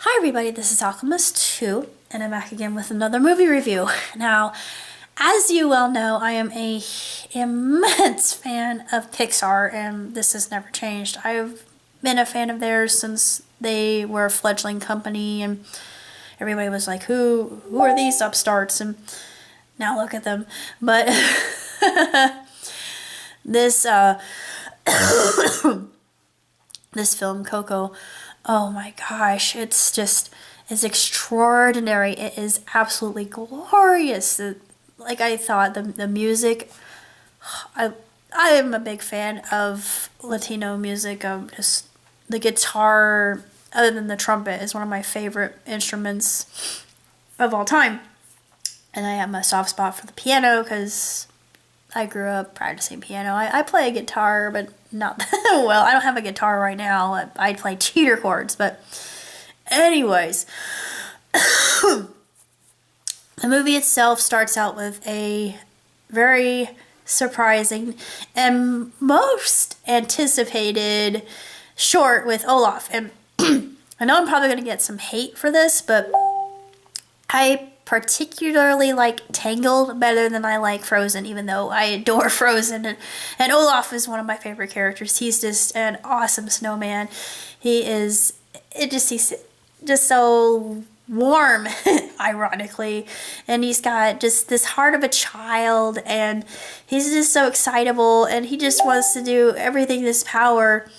Hi everybody, this is Alchemist2, and I'm back again with another movie review. Now, as you well know, I am a immense fan of Pixar, and this has never changed. I've been a fan of theirs since they were a fledgling company, and everybody was like, who are these upstarts? And now look at them. But this this film, Coco, oh my gosh, it's extraordinary. It is absolutely glorious. Like I thought, the music, I am a big fan of Latino music. Just the guitar, other than the trumpet, is one of my favorite instruments of all time. And I have a soft spot for the piano because I grew up practicing piano. I play a guitar, but not that well. I don't have a guitar right now. I play cheater chords, but anyways. The movie itself starts out with a very surprising and most anticipated short with Olaf. And I know I'm probably going to get some hate for this, but I particularly like Tangled better than I like Frozen, even though I adore Frozen. And Olaf is one of my favorite characters. He's just an awesome snowman. He's just so warm, ironically. And he's got just this heart of a child, and he's just so excitable, and he just wants to do everything in his power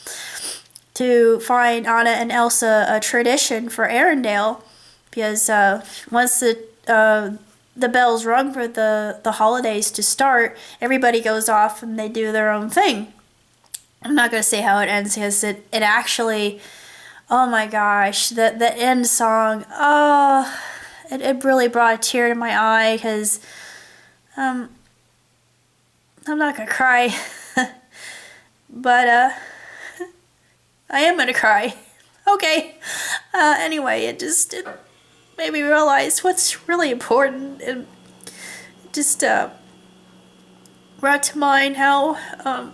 to find Anna and Elsa a tradition for Arendelle. Because once the bells rung for the holidays to start, everybody goes off and they do their own thing. I'm not going to say how it ends because it actually, oh my gosh, the end song, oh, it really brought a tear to my eye because I'm not going to cry, but I am going to cry. Okay. Anyway, it made me realize what's really important, and just brought to mind how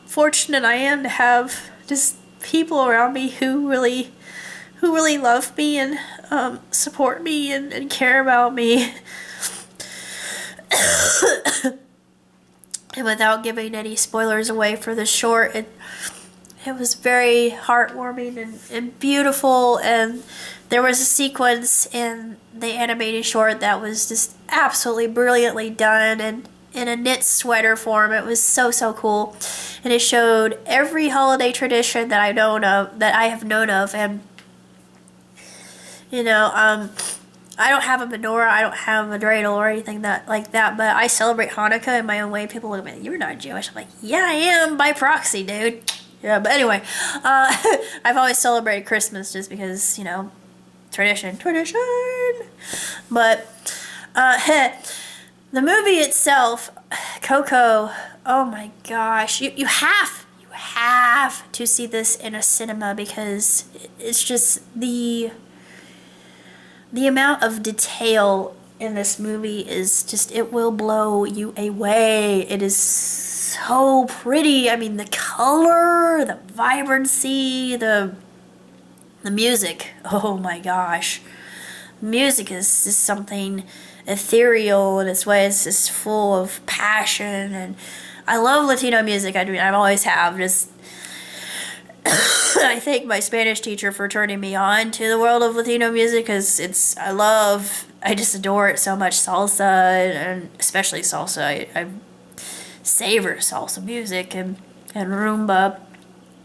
fortunate I am to have just people around me who really love me and support me and care about me. And without giving any spoilers away for the short, it was very heartwarming and beautiful, and there was a sequence in the animated short that was just absolutely brilliantly done, and in a knit sweater form. It was so cool, and it showed every holiday tradition that I have known of, and I don't have a menorah, I don't have a dreidel or anything like that, but I celebrate Hanukkah in my own way. People look at me, you're not Jewish. I'm like, yeah, I am by proxy, dude. Yeah, but anyway, I've always celebrated Christmas just because, tradition. But the movie itself, Coco, oh my gosh, you have to see this in a cinema because it's just the amount of detail in this movie is just, it will blow you away. It is so pretty. I mean, the color, the vibrancy, the music. Oh my gosh. Music is just something ethereal in its way. It's just full of passion, and I love Latino music. I mean, I always have. Just I thank my Spanish teacher for turning me on to the world of Latino music because I just adore it so much. Salsa, and especially salsa. I savor salsa music and rumba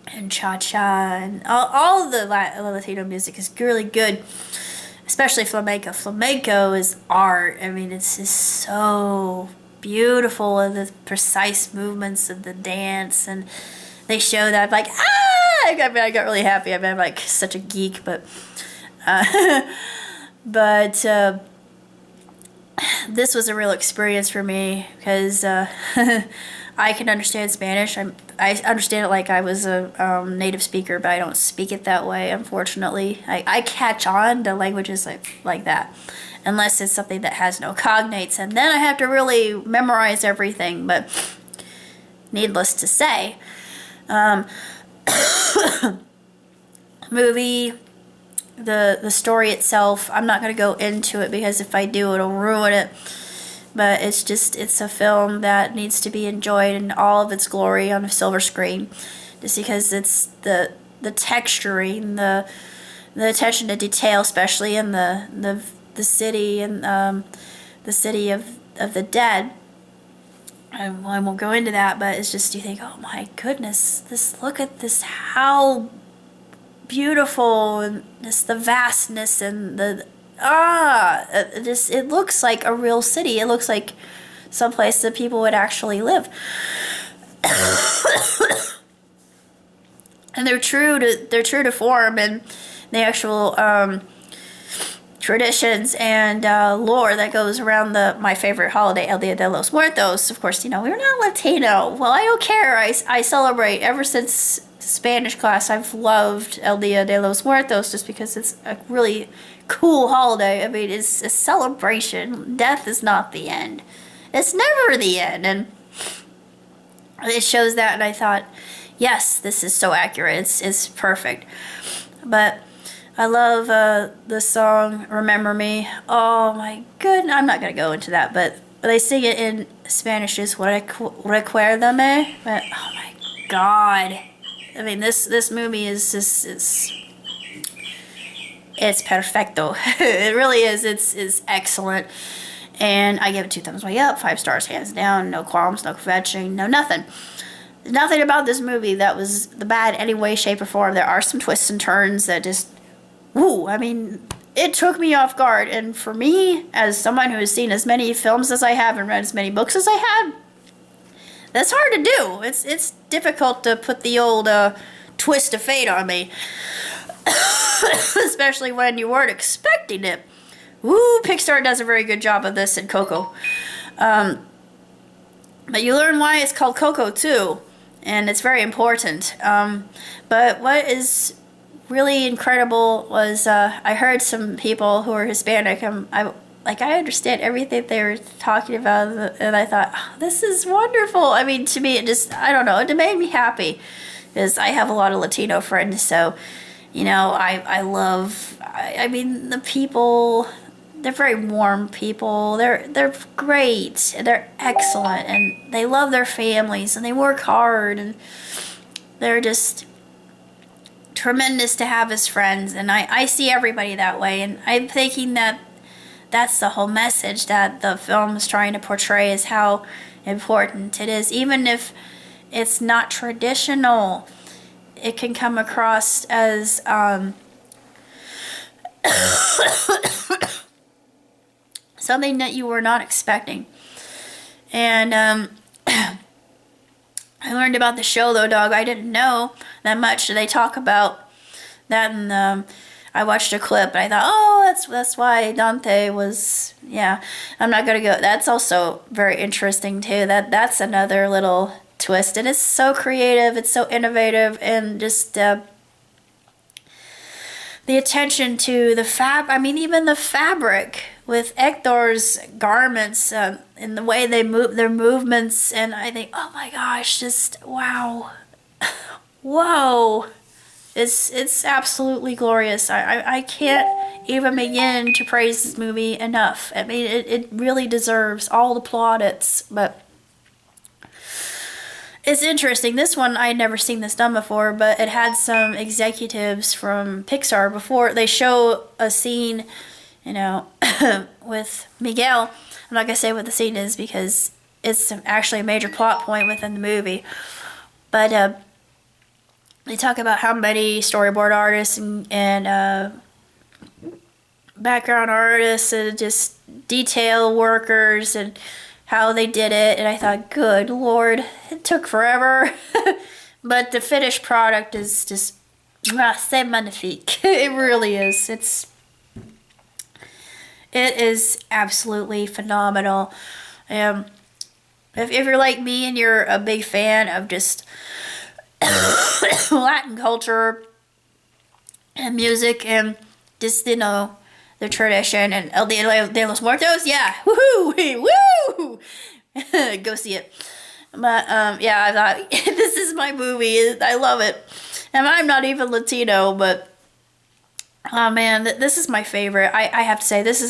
and cha-cha, and all the Latino music is really good, especially flamenco. Flamenco is art. I mean, it's just so beautiful, and the precise movements of the dance, and they show that. I'm like, I got really happy. I mean, I'm like such a geek, but this was a real experience for me because I can understand Spanish. I understand it like I was a native speaker, but I don't speak it that way, unfortunately. I catch on to languages like that, unless it's something that has no cognates, and then I have to really memorize everything. But needless to say, movie the story itself, I'm not going to go into it because if I do, it'll ruin it. But it's a film that needs to be enjoyed in all of its glory on a silver screen, just because it's the texturing, the attention to detail, especially in the city and the city of the dead. I won't go into that, but it's just you think, oh my goodness, look at this, how beautiful, and just the vastness and it looks like a real city. It looks like someplace that people would actually live. And they're true to form and the actual traditions and lore that goes around my favorite holiday, El Dia de los Muertos. Of course, we're not Latino. Well, I don't care. I celebrate. Ever since Spanish class, I've loved El Dia de los Muertos just because it's a really cool holiday. I mean, it's a celebration. Death is not the end. It's never the end. And it shows that, and I thought, yes, this is so accurate. It's perfect. But I love the song "Remember Me." Oh my goodness, I'm not gonna go into that, but they sing it in Spanish. Is "Recuérdame." But oh my God, I mean this movie is it's perfecto. It really is. It's excellent, and I give it 2 thumbs way up, 5 stars hands down, no qualms, no kvetching, no nothing. Nothing about this movie that was the bad in any way, shape, or form. There are some twists and turns that just, woo, I mean, it took me off guard. And for me, as someone who has seen as many films as I have and read as many books as I have, that's hard to do. It's difficult to put the old twist of fate on me. Especially when you weren't expecting it. Woo, Pixar does a very good job of this in Coco. But you learn why it's called Coco, too. And it's very important. But what is really incredible was I heard some people who are Hispanic. I understand everything they were talking about, and I thought, oh, this is wonderful. I mean, to me, I don't know, it made me happy because I have a lot of Latino friends. So, I mean, the people, they're very warm people. They're great. They're excellent, and they love their families, and they work hard, and they're just tremendous to have as friends. And I see everybody that way, and I'm thinking that's the whole message that the film is trying to portray, is how important it is. Even if it's not traditional, it can come across as something that you were not expecting. And I learned about the show, though, dog. I didn't know that much. They talk about that, and I watched a clip, and I thought, oh, that's why Dante was, yeah. I'm not gonna go. That's also very interesting too. That's another little twist, and it's so creative. It's so innovative, and just the attention to the I mean, even the fabric with Hector's garments and the way they move, their movements, and I think, oh my gosh, just wow, whoa. It's absolutely glorious. I can't even begin to praise this movie enough. I mean, it really deserves all the plaudits, but it's interesting. This one, I had never seen this done before, but it had some executives from Pixar before. They show a scene, with Miguel. I'm not going to say what the scene is because it's actually a major plot point within the movie. But they talk about how many storyboard artists and background artists and just detail workers and how they did it. And I thought, good Lord, it took forever. But the finished product is just, c'est magnifique. It really is. It is absolutely phenomenal. If you're like me and you're a big fan of just Latin culture and music and just, the tradition and El Dia de los Muertos, yeah, woohoo, woo, go see it. But, yeah, I thought, this is my movie, I love it. And I'm not even Latino, but Oh man, this is my favorite. I have to say this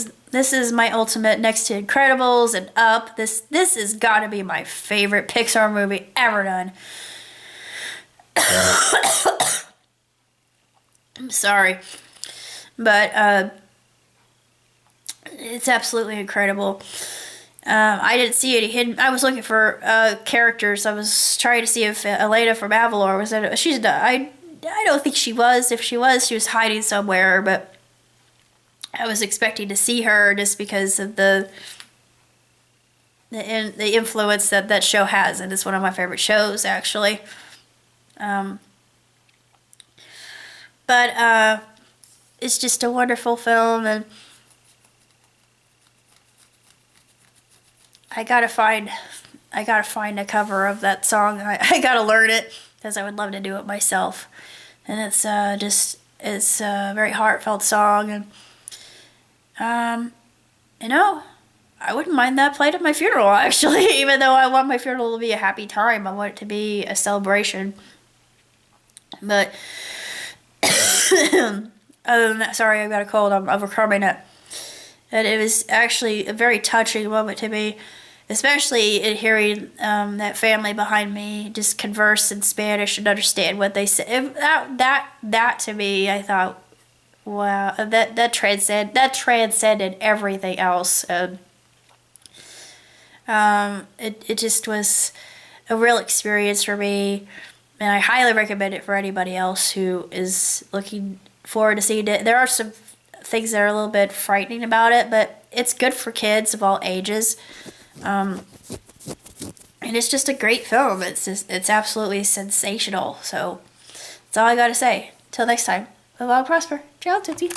is my ultimate next to Incredibles and Up. This has got to be my favorite Pixar movie ever done. I'm sorry, but it's absolutely incredible. I didn't see any hidden. I was looking for characters. I was trying to see if Elena from Avalor was in it. She's not. I don't think she was. If she was hiding somewhere. But I was expecting to see her just because of the influence that that show has, and it's one of my favorite shows actually. Um, but it's just a wonderful film, and I gotta find I gotta find a cover of that song. I gotta learn it because I would love to do it myself. And it's a very heartfelt song, and um, you know, I wouldn't mind that played at my funeral actually. Even though I want my funeral to be a happy time, I want it to be a celebration. But other than that, sorry, I've got a cold. I'm overcoming it. And it was actually a very touching moment to me, especially in hearing that family behind me just converse in Spanish and understand what they said. That to me, I thought, wow, that transcended everything else. It just was a real experience for me, and I highly recommend it for anybody else who is looking forward to seeing it. There are some things that are a little bit frightening about it, but it's good for kids of all ages. And it's just a great film. It's absolutely sensational. So that's all I gotta say. Till next time, live long, prosper. Ciao, Tootsie.